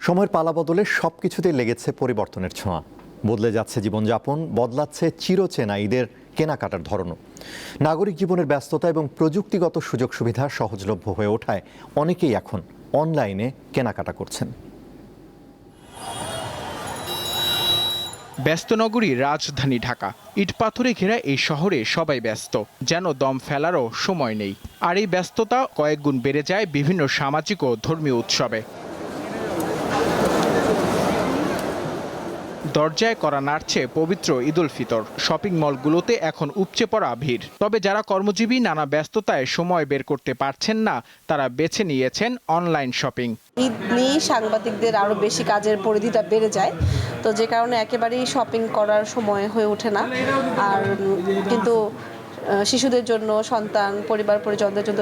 সময়ের পালাবদলে সবকিছুতেই লেগেছে পরিবর্তনের ছোঁয়া। বদলে যাচ্ছে জীবনযাপন, বদলাচ্ছে চিরচেনা ঈদের কেনাকাটার ধরনও। নাগরিক জীবনের ব্যস্ততা এবং প্রযুক্তিগত সুযোগ সুবিধা সহজলভ্য হয়ে ওঠায় অনেকেই এখন অনলাইনে কেনাকাটা করছেন। ব্যস্ত নগরী রাজধানী ঢাকা। ইট পাথরে ঘেরা এই শহরে সবাই ব্যস্ত, যেন দম ফেলারও সময় নেই। আর এই ব্যস্ততা কয়েক গুণ বেড়ে যায় বিভিন্ন সামাজিক ও ধর্মীয় উৎসবে। দরজায় করা নাড়ছে পবিত্র ঈদুল ফিতর। শপিং মলগুলোতে এখন উপচে পড়া ভিড়। তবে যারা কর্মজীবী নানা ব্যস্ততায় সময় বের করতে পারছেন না, তারা বেছে নিয়েছেন অনলাইন শপিং। ঈদ নিয়ে সাংবাদিকদের আরও বেশি কাজের পরিধিটা বেড়ে যায়, তো যে কারণে একেবারেই শপিং করার সময় হয়ে ওঠে না। আর কিন্তু শিশুদের জন্য, সন্তান পরিবার পরিজনদের জন্য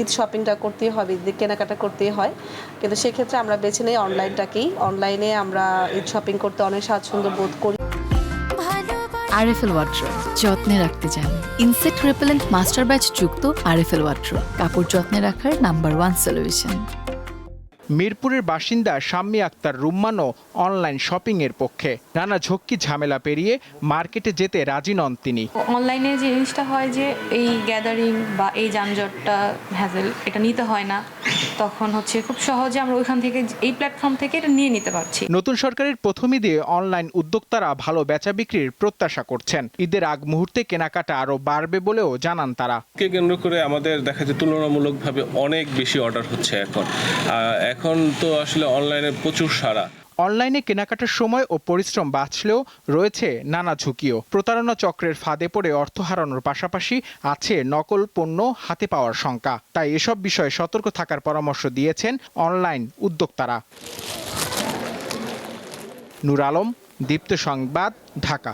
ঈদ শপিংটা করতেই হবে, ঈদ কেনাকাটা করতেই হয়। কিন্তু সেক্ষেত্রে আমরা বেছে নিই অনলাইনটাকেই। অনলাইনে আমরা ঈদ শপিং করতে অনেক স্বাচ্ছন্দ্য বোধ করি। আরএফএল ওয়াট্রো যত্নে রাখতে জানি। ইনসেক্ট রিপেলেন্ট মাস্টার ব্যাচ যুক্ত আরএফএল ওয়াট্রো কাপড় যত্নে রাখার নাম্বার 1 সলিউশন। মিরপুরের বাসিন্দা শাম্মী আক্তার রুম্মানও অনলাইন শপিং এর পক্ষে। নানা ঝক্কি ঝামেলা পেরিয়ে মার্কেটে যেতে রাজি নন তিনি। অনলাইনে যে জিনিসটা হয় যে এই গ্যাদারিং বা এই যানজটটা হ্যাজেল এটা নিতে হয় না, তখন হচ্ছে খুব সহজে আমরা ওইখান থেকে এই প্ল্যাটফর্ম থেকে এটা নিয়ে নিতে পারছি। নতুন সরকারের প্রথম ঈদে অনলাইন উদ্যোক্তারা ভালো বেচা বিক্রির প্রত্যাশা করছেন। ঈদের আগ মুহূর্তে কেনাকাটা আরো বাড়বে বলেও জানান তারা। কে কেন্দ্র করে আমাদের দেখা যায় তুলনামূলকভাবে অনেক বেশি অর্ডার হচ্ছে এখন তো আসলে অনলাইনে প্রচুর সাড়া। অনলাইনে কেনাকাটার সময় ও পরিশ্রম বাঁচলেও রয়েছে নানা ঝুঁকিও। প্রতারণা চক্রের ফাঁদে পড়ে অর্থ হারানোর পাশাপাশি আছে নকল পণ্য হাতে পাওয়ার শঙ্কা। তাই এসব বিষয়ে সতর্ক থাকার পরামর্শ দিয়েছেন অনলাইন উদ্যোক্তারা। নূর আলম, দীপ্ত সংবাদ, ঢাকা।